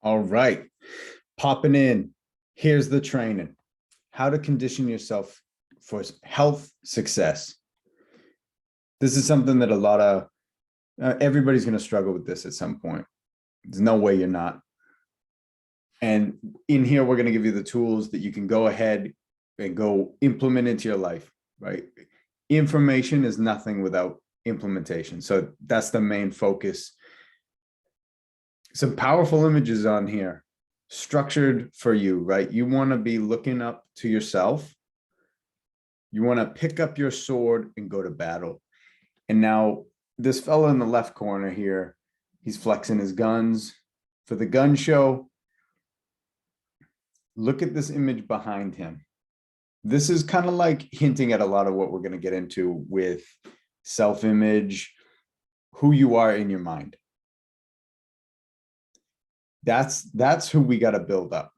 All right, popping in. Here's the training. How to condition yourself for health success. This is something that a lot of everybody's going to struggle with this at some point. There's no way you're not. And in here, we're going to give you the tools that you can go ahead and go implement into your life, right? Information is nothing without implementation. So that's the main focus. Some powerful images on here, structured for you, right? You want to be looking up to yourself. You want to pick up your sword and go to battle. And now this fellow in the left corner here, he's flexing his guns for the gun show. Look at this image behind him. This is kind of like hinting at a lot of what we're going to get into with self-image, who you are in your mind. That's who we got to build up,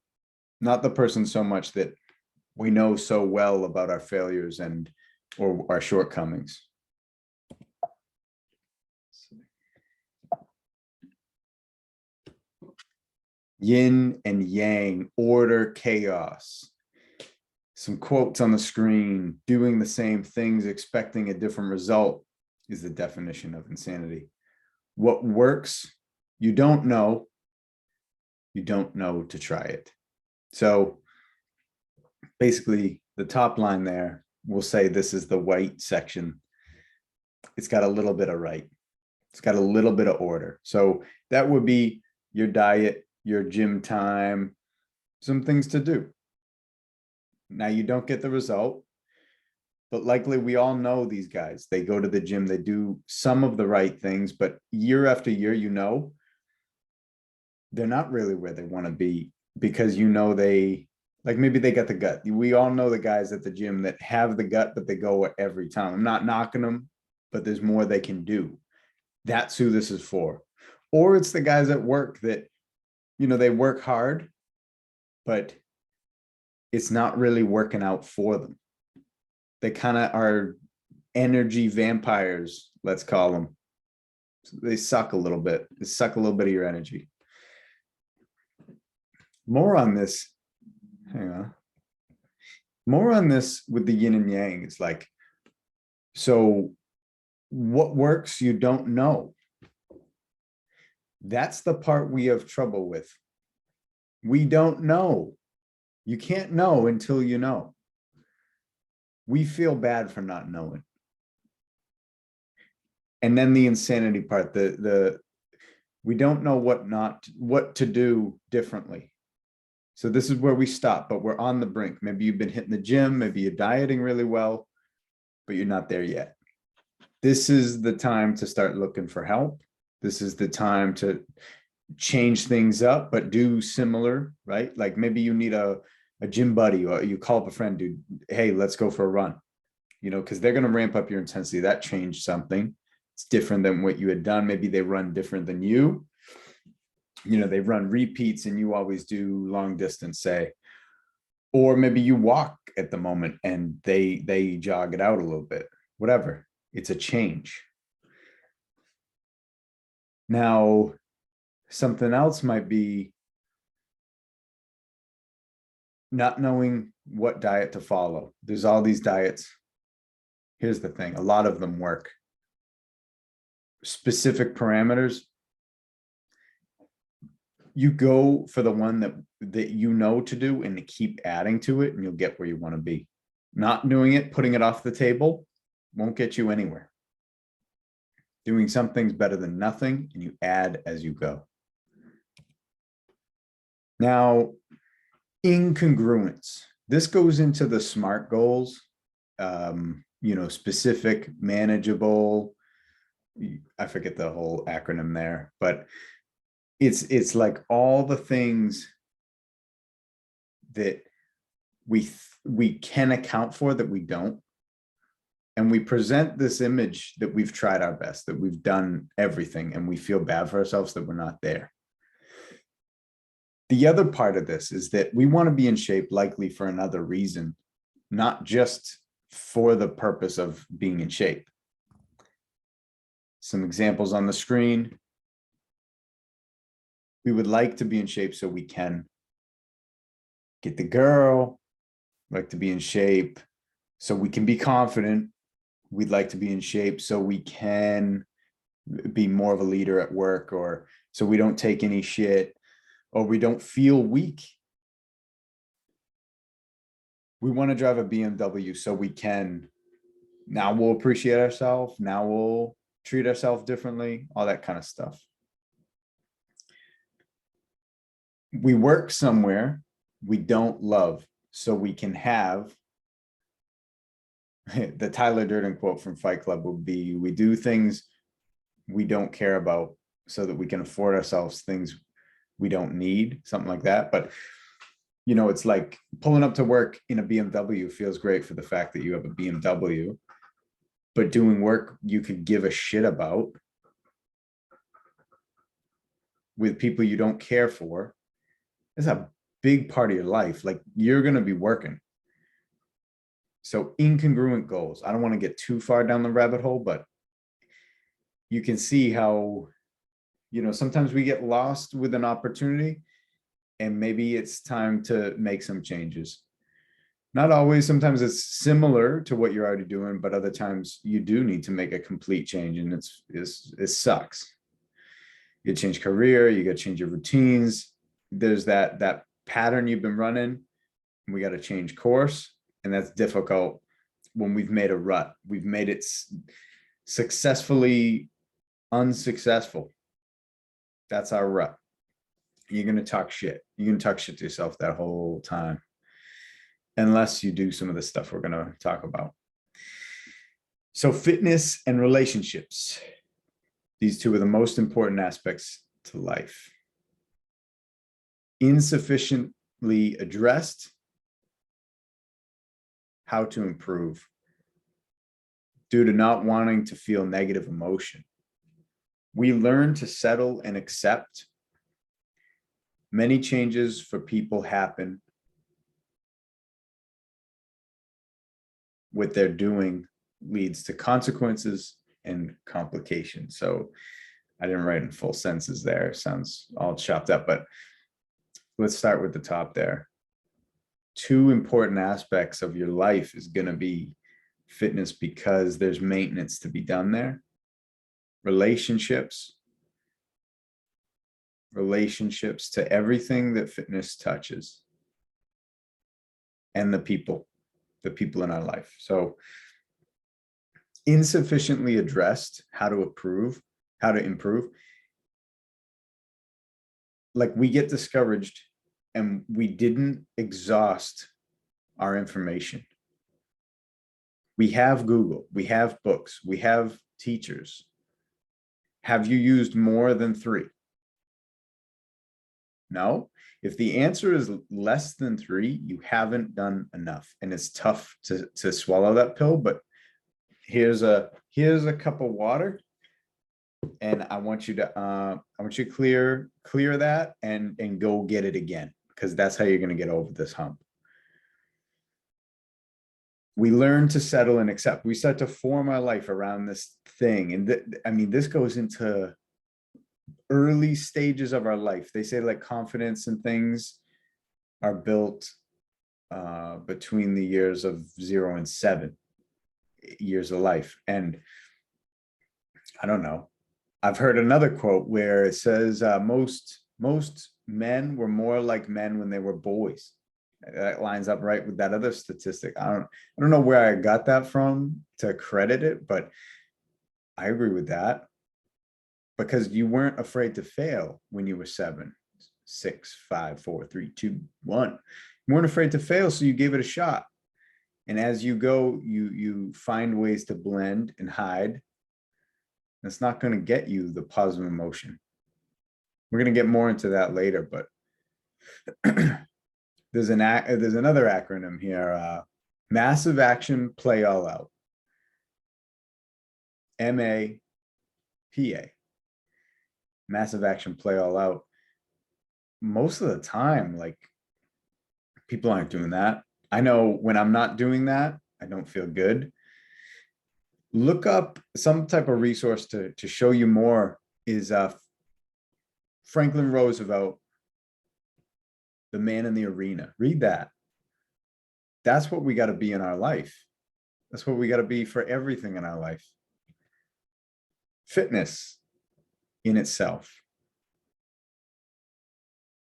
not the person so much that we know so well about our failures and or our shortcomings. Yin and yang, order, chaos. Some quotes on the screen. Doing the same things, expecting a different result is the definition of insanity. What works, you don't know. You don't know to try it. So basically, the top line there will say this is the white section. It's got a little bit of right. It's got a little bit of order. So that would be your diet, your gym time, some things to do. Now you don't get the result, but likely we all know these guys. They go to the gym, they do some of the right things, but year after year, you know, they're not really where they want to be because you know they, like maybe they got the gut. We all know the guys at the gym that have the gut, but they go every time. I'm not knocking them, but there's more they can do. That's who this is for. Or it's the guys at work that, you know, they work hard, but it's not really working out for them. They kind of are energy vampires, let's call them. So they suck a little bit. They suck a little bit of your energy. More on this, hang on. More on this with the yin and yang. It's like, so what works, you don't know. That's the part we have trouble with. We don't know. You can't know until you know. We feel bad for not knowing. And then the insanity part, we don't know what to do differently. So this is where we stop, but we're on the brink. Maybe you've been hitting the gym, maybe you're dieting really well, but you're not there yet. This is the time to start looking for help. This is the time to change things up, but do similar, right? Like maybe you need a gym buddy, or you call up a friend, dude, hey, let's go for a run, you know, because they're going to ramp up your intensity. That changed something. It's different than what you had done. Maybe they run different than you. You know, they run repeats and you always do long distance, say, or maybe you walk at the moment and they jog it out a little bit, whatever. It's a change. Now, something else might be not knowing what diet to follow. There's all these diets. Here's the thing, a lot of them work. Specific parameters, you go for the one that you know to do and to keep adding to it, and you'll get where you want to be. Not doing it, putting it off the table, won't get you anywhere. Doing something's better than nothing, and you add as you go. Now, incongruence. This goes into the SMART goals, you know, specific, manageable. I forget the whole acronym there, but it's like all the things that we can account for that we don't. And we present this image that we've tried our best, that we've done everything, and we feel bad for ourselves that we're not there. The other part of this is that we want to be in shape likely for another reason, not just for the purpose of being in shape. Some examples on the screen. We would like to be in shape so we can get the girl, like to be in shape so we can be confident. We'd like to be in shape so we can be more of a leader at work, or so we don't take any shit, or we don't feel weak. We want to drive a BMW so we can, now we'll appreciate ourselves. Now we'll treat ourselves differently, all that kind of stuff. We work somewhere we don't love so we can have, the Tyler Durden quote from Fight Club would be, we do things we don't care about so that we can afford ourselves things we don't need, something like that. But you know, it's like pulling up to work in a BMW feels great for the fact that you have a BMW, but doing work you could give a shit about with people you don't care for is a big part of your life. Like, you're going to be working. So incongruent goals. I don't want to get too far down the rabbit hole, but you can see how, you know, sometimes we get lost with an opportunity and maybe it's time to make some changes. Not always, sometimes it's similar to what you're already doing, but other times you do need to make a complete change, and it sucks. You change career, you got to change your routines. There's that pattern you've been running, and we got to change course, and that's difficult when we've made a rut. We've made it successfully unsuccessful. That's our rut. You're going to talk shit. You're going to talk shit to yourself that whole time, unless you do some of the stuff we're going to talk about. So fitness and relationships. These two are the most important aspects to life. Insufficiently addressed. How to improve. Due to not wanting to feel negative emotion. We learn to settle and accept. Many changes for people happen. What they're doing leads to consequences and complications. So I didn't write in full sentences there. Sounds all chopped up, but let's start with the top there. Two important aspects of your life is going to be fitness, because there's maintenance to be done there. Relationships to everything that fitness touches, and the people in our life. So insufficiently addressed, how to improve. Like, we get discouraged and we didn't exhaust our information. We have Google, we have books, we have teachers. Have you used more than 3? No. If the answer is less than 3, you haven't done enough. And it's tough to swallow that pill, but here's a cup of water, and I want you to clear that and go get it again, because that's how you're going to get over this hump. We learn to settle and accept. We start to form our life around this thing. And I mean, this goes into early stages of our life. They say like confidence and things are built between the years of 0 and 7 years of life. And I don't know. I've heard another quote where it says most men were more like men when they were boys. That lines up right with that other statistic. I don't know where I got that from to credit it, but I agree with that, because you weren't afraid to fail when you were 7, 6, 5, 4, 3, 2, 1. You weren't afraid to fail, so you gave it a shot. And as you go, you find ways to blend and hide. That's not going to get you the positive emotion. We're going to get more into that later, but there's another acronym here. Massive action, play all out. MAPA. Massive action, play all out. Most of the time, like, people aren't doing that. I know when I'm not doing that, I don't feel good. Look up some type of resource to show you more is Franklin Roosevelt, The Man in the Arena. Read that. That's what we got to be in our life. That's what we got to be for everything in our life. Fitness in itself.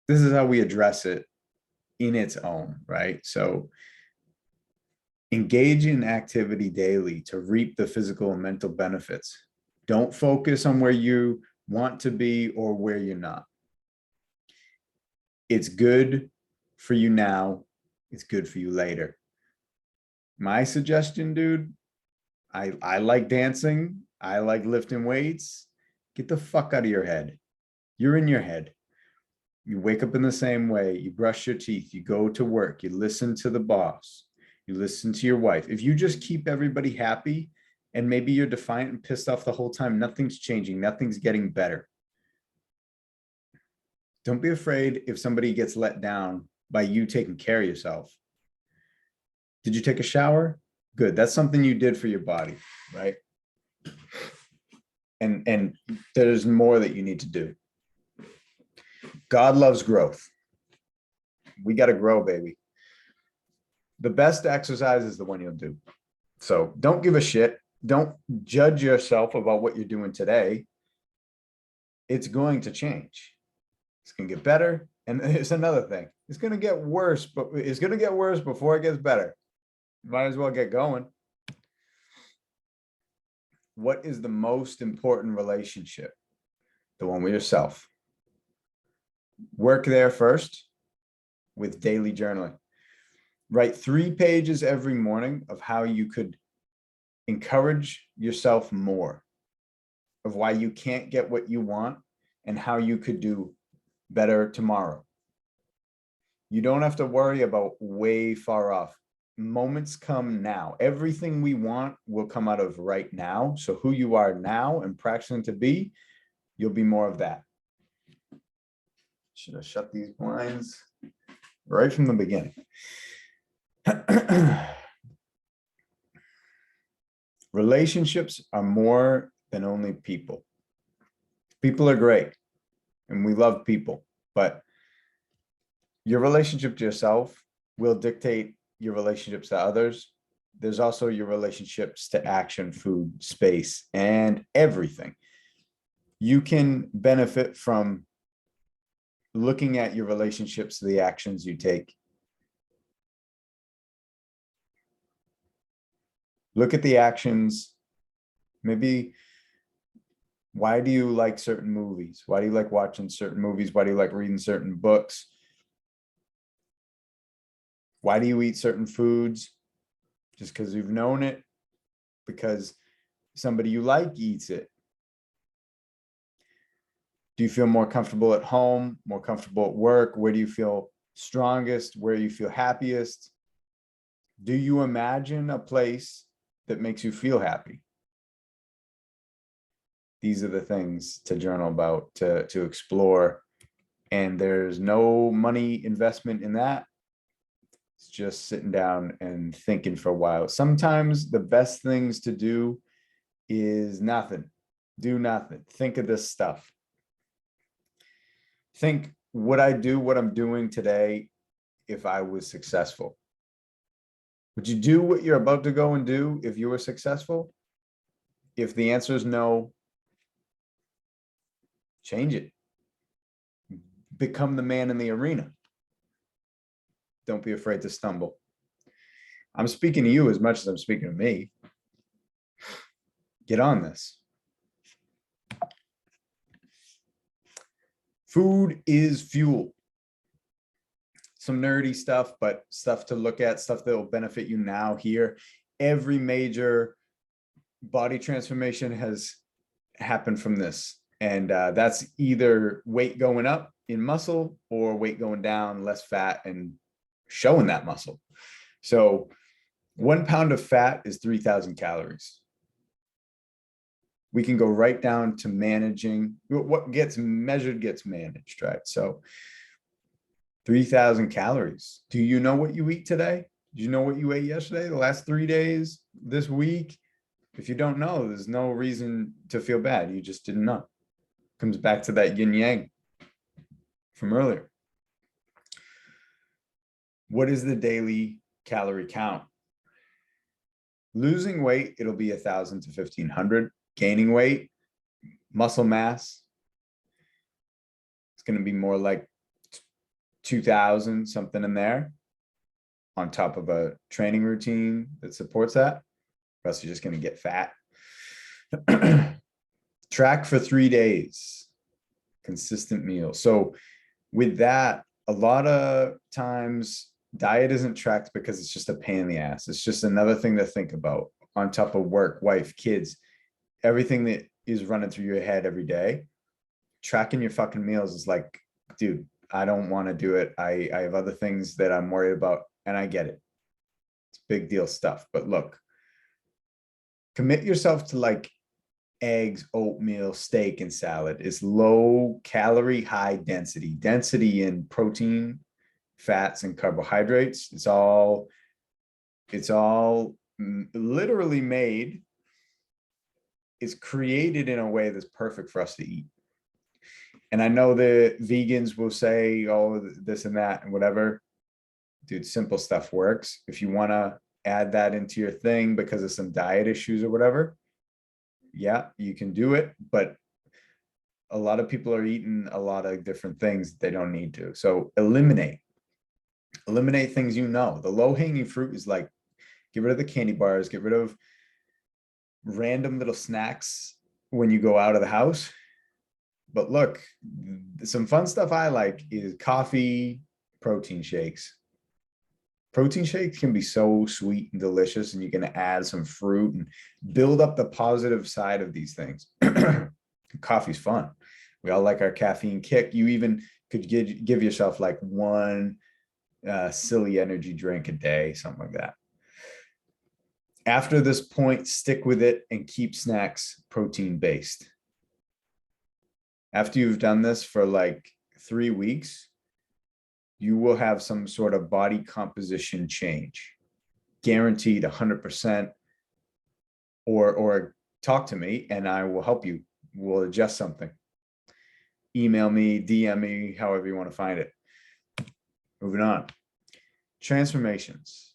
This is how we address it in its own, right? So engage in activity daily to reap the physical and mental benefits. Don't focus on where you want to be or where you're not. It's good for you now. It's good for you later. My suggestion, dude, I like dancing. I like lifting weights. Get the fuck out of your head. You're in your head. You wake up in the same way. You brush your teeth. You go to work. You listen to the boss. You listen to your wife. If you just keep everybody happy and maybe you're defiant and pissed off the whole time, nothing's changing. Nothing's getting better. Don't be afraid if somebody gets let down by you taking care of yourself. Did you take a shower? Good. That's something you did for your body, right? And there's more that you need to do. God loves growth. We got to grow, baby. The best exercise is the one you'll do. So don't give a shit. Don't judge yourself about what you're doing today. It's going to change. It's going to get better. And it's another thing. It's going to get worse, but it's going to get worse before it gets better. Might as well get going. What is the most important relationship? The one with yourself. Work there first with daily journaling. Write 3 pages every morning of how you could encourage yourself more, of why you can't get what you want and how you could do better tomorrow. You don't have to worry about way far off. Moments come now. Everything we want will come out of right now. So who you are now and practicing to be, you'll be more of that. Should have shut these blinds right from the beginning. Relationships are more than only people. People are great and we love people, but your relationship to yourself will dictate your relationships to others. There's also your relationships to action, food, space, and everything. You can benefit from looking at your relationships to the actions you take. Look at the actions. Maybe, why do you like certain movies? Why do you like watching certain movies? Why do you like reading certain books? Why do you eat certain foods? Just because you've known it? Because somebody you like eats it? Do you feel more comfortable at home, more comfortable at work? Where do you feel strongest? Where do you feel happiest? Do you imagine a place that makes you feel happy? These are the things to journal about, to explore. And there's no money investment in that. It's just sitting down and thinking for a while. Sometimes the best things to do is nothing. Do nothing. Think of this stuff. Think, would I do what I'm doing today if I was successful? Would you do what you're about to go and do if you were successful? If the answer is no, change it. Become the man in the arena. Don't be afraid to stumble. I'm speaking to you as much as I'm speaking to me. Get on this. Food is fuel. Some nerdy stuff, but stuff to look at, stuff that will benefit you now here. Every major body transformation has happened from this. And that's either weight going up in muscle or weight going down, less fat and showing that muscle. So 1 pound of fat is 3,000 calories. We can go right down to managing what gets measured gets managed, right? So 3,000 calories. Do you know what you eat today? Do you know what you ate yesterday, the last 3 days, this week? If you don't know, there's no reason to feel bad. You just didn't know. Comes back to that yin yang. from earlier. What is the daily calorie count? Losing weight, it'll be 1,000 to 1,500. Gaining weight, muscle mass, it's going to be more like 2,000, something in there, on top of a training routine that supports that. Or else you're just going to get fat. Track for 3 days, consistent meals. So with that, a lot of times diet isn't tracked because it's just a pain in the ass. It's just another thing to think about on top of work, wife, kids, everything that is running through your head every day. Tracking your fucking meals is like, dude, I don't want to do it. I have other things that I'm worried about, and I get it. It's big deal stuff. But look, commit yourself to like eggs, oatmeal, steak, and salad. Is low calorie, high density. Density in protein, fats, and carbohydrates. It's all literally made, is created in a way that's perfect for us to eat. And I know the vegans will say, oh, this and that and whatever. Dude, simple stuff works. If you want to add that into your thing because of some diet issues or whatever, yeah, you can do it. But a lot of people are eating a lot of different things they don't need to. So eliminate things. The low-hanging fruit is like, get rid of the candy bars, get rid of random little snacks when you go out of the house. But look, some fun stuff I like is coffee, protein shakes. Protein shakes can be so sweet and delicious, and you can add some fruit and build up the positive side of these things. Coffee's fun. We all like our caffeine kick. You even could give yourself like one silly energy drink a day, something like that. After this point, stick with it and keep snacks protein based. After you've done this for like 3 weeks, you will have some sort of body composition change, guaranteed 100%. Or talk to me and I will help you. We'll adjust something. Email me, DM me, however you want to find it. Moving on. Transformations.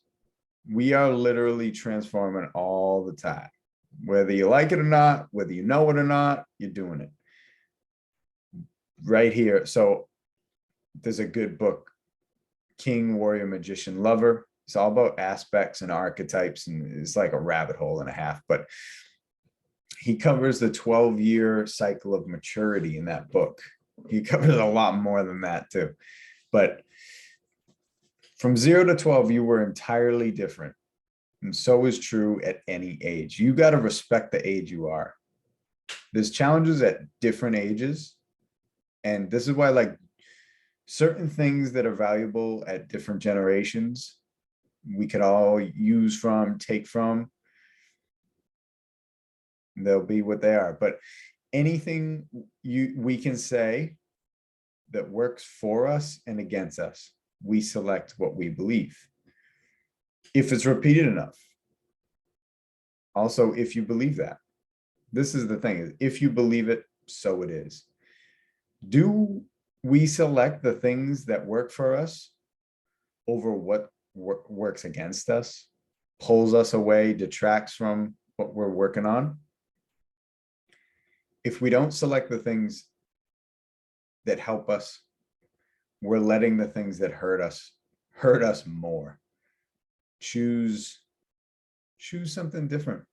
We are literally transforming all the time. Whether you like it or not, whether you know it or not, you're doing it. Right here. So there's a good book, King, Warrior, Magician, Lover. It's all about aspects and archetypes, and it's like a rabbit hole and a half, but he covers the 12-year cycle of maturity in that book. He covers a lot more than that too. But from 0 to 12, you were entirely different. And so is true at any age. You got to respect the age you are. There's challenges at different ages. And this is why, like, certain things that are valuable at different generations, we could all use from, take from. They'll be what they are. But anything we can say that works for us and against us, we select what we believe. If it's repeated enough. Also, if you believe that. This is the thing. If you believe it, so it is. Do we select the things that work for us over what works against us, pulls us away, detracts from what we're working on? If we don't select the things that help us, we're letting the things that hurt us more. Choose something different.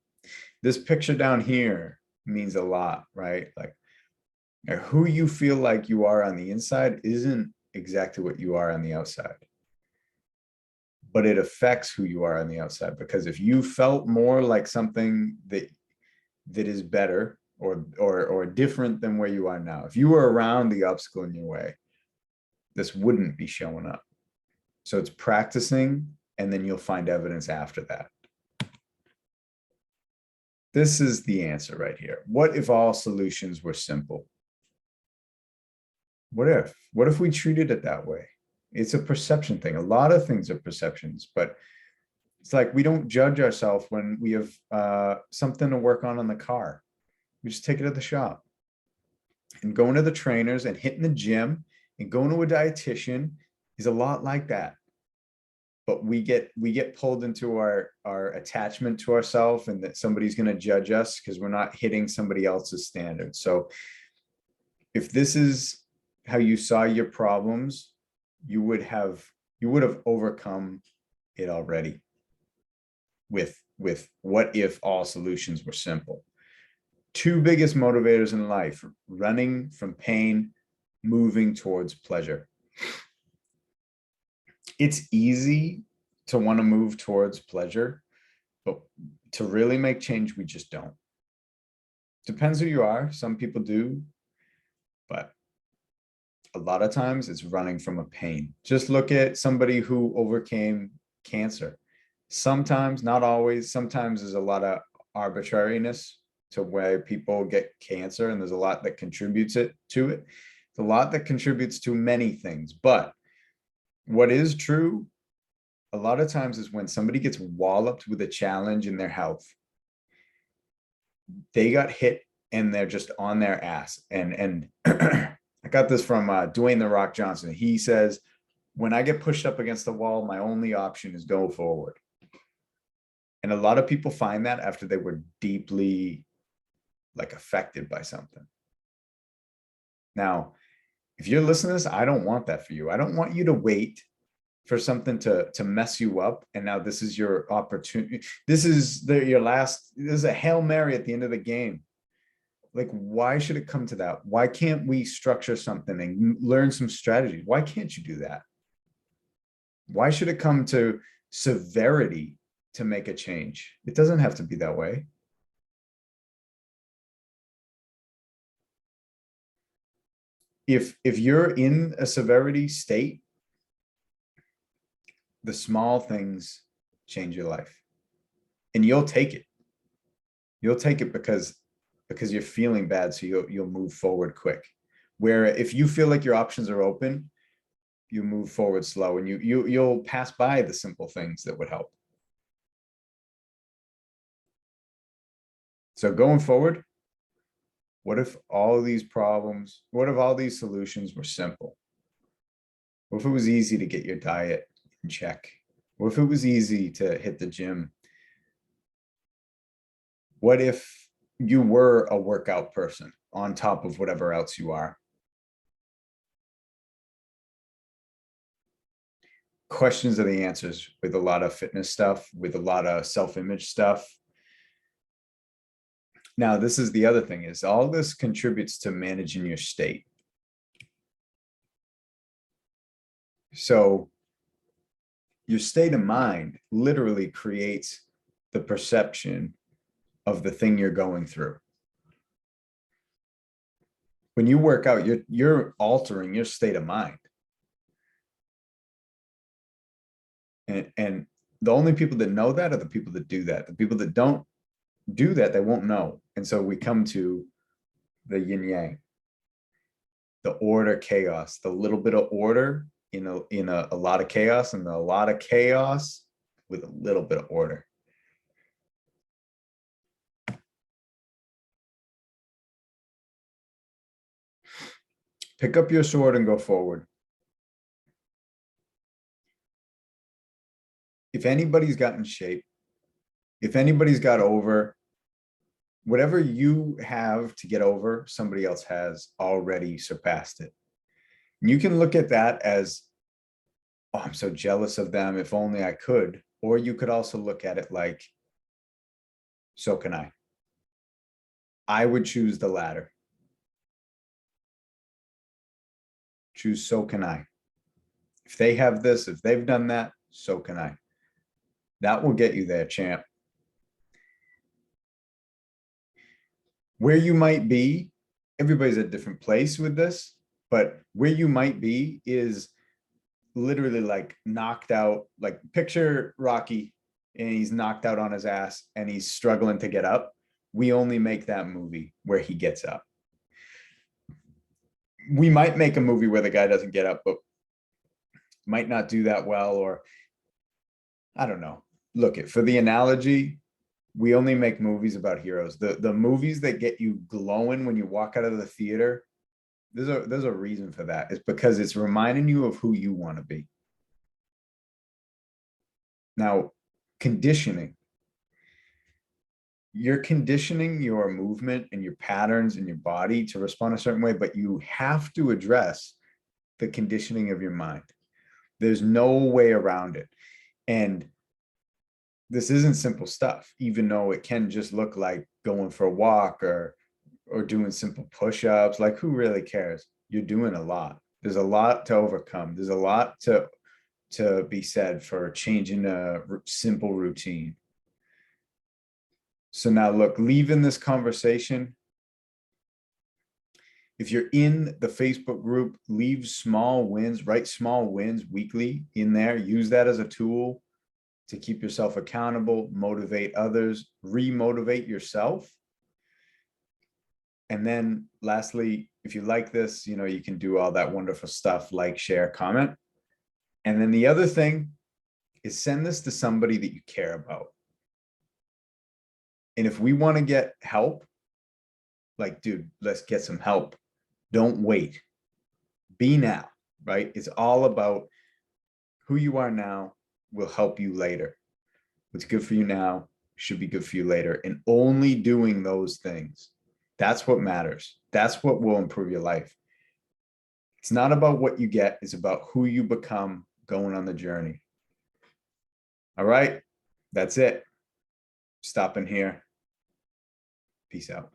This picture down here means a lot, right? Like, who you feel like you are on the inside isn't exactly what you are on the outside. But it affects who you are on the outside, because if you felt more like something that is better or different than where you are now, if you were around the obstacle in your way, this wouldn't be showing up. So it's practicing, and then you'll find evidence after that. This is the answer right here. What if all solutions were simple? What if we treated it that way? It's a perception thing. A lot of things are perceptions, but it's like we don't judge ourselves when we have something to work on the car. We just take it to the shop. And going to the trainers and hitting the gym And going to a dietitian is a lot like that. But we get pulled into our attachment to ourselves, and that somebody's going to judge us because we're not hitting somebody else's standards. So if this is how you saw your problems, you would have overcome it already with what if all solutions were simple. Two biggest motivators in life: running from pain, moving towards pleasure. It's easy to want to move towards pleasure, but to really make change, we just don't. Depends who you are. Some people do, but a lot of times it's running from a pain. Just look at somebody who overcame cancer. Sometimes, not always, sometimes there's a lot of arbitrariness to where people get cancer, and there's a lot that contributes to it. It's a lot that contributes to many things, but what is true a lot of times is when somebody gets walloped with a challenge in their health, they got hit and they're just on their ass. And I got this from Dwayne "The Rock" Johnson. He says, when I get pushed up against the wall, my only option is go forward. And a lot of people find that after they were deeply affected by something. Now, if you're listening to this, I don't want that for you. I don't want you to wait for something to mess you up. And now this is your opportunity. This is this is a Hail Mary at the end of the game. Why should it come to that? Why can't we structure something and learn some strategies? Why can't you do that? Why should it come to severity to make a change? It doesn't have to be that way. If you're in a severity state, the small things change your life, and you'll take it. You'll take it because you're feeling bad, so you'll move forward quick. Where if you feel like your options are open, you move forward slow, and you'll pass by the simple things that would help. So going forward, what if all these problems, what if all these solutions were simple? What if it was easy to get your diet in check? What if it was easy to hit the gym? What if you were a workout person on top of whatever else you are? Questions are the answers with a lot of fitness stuff, with a lot of self-image stuff. Now, this is the other thing, is all this contributes to managing your state. So your state of mind literally creates the perception of the thing you're going through. When you work out, you're altering your state of mind. And the only people that know that are the people that do that. The people that don't do that, they won't know. And so we come to the yin yang, the order, chaos, the little bit of order in a lot of chaos, and a lot of chaos with a little bit of order. Pick up your sword and go forward. If anybody's got in shape, if anybody's got over, whatever you have to get over, somebody else has already surpassed it. And you can look at that as, oh, I'm so jealous of them, if only I could. Or you could also look at it like, so can I. I would choose the latter. Choose so can I. If they have this, if they've done that, so can I. That will get you there, champ. Where you might be, everybody's at a different place with this, but where you might be is literally knocked out. Picture Rocky, and he's knocked out on his ass and he's struggling to get up. We only make that movie where he gets up. We might make a movie where the guy doesn't get up, but might not do that well, or I don't know. Look, for the analogy, we only make movies about heroes. The movies that get you glowing when you walk out of the theater There's a reason for that. It's because it's reminding you of who you want to be. Now, conditioning. You're conditioning your movement and your patterns in your body to respond a certain way, but you have to address the conditioning of your mind. There's no way around it. And this isn't simple stuff, even though it can just look like going for a walk or doing simple push-ups. Like, who really cares? You're doing a lot. There's a lot to overcome. There's a lot to be said for changing a simple routine. So now look, leaving this conversation, if you're in the Facebook group, leave small wins, write small wins weekly in there. Use that as a tool to keep yourself accountable, motivate others, re-motivate yourself. And then lastly, if you like this, you know, you can do all that wonderful stuff, like, share, comment. And then the other thing is send this to somebody that you care about. And if we want to get help, like, dude, let's get some help. Don't wait. Be now, right? It's all about who you are now will help you later. What's good for you now should be good for you later. And only doing those things, that's what matters. That's what will improve your life. It's not about what you get. It's about who you become going on the journey. All right. That's it. Stopping here. Peace out.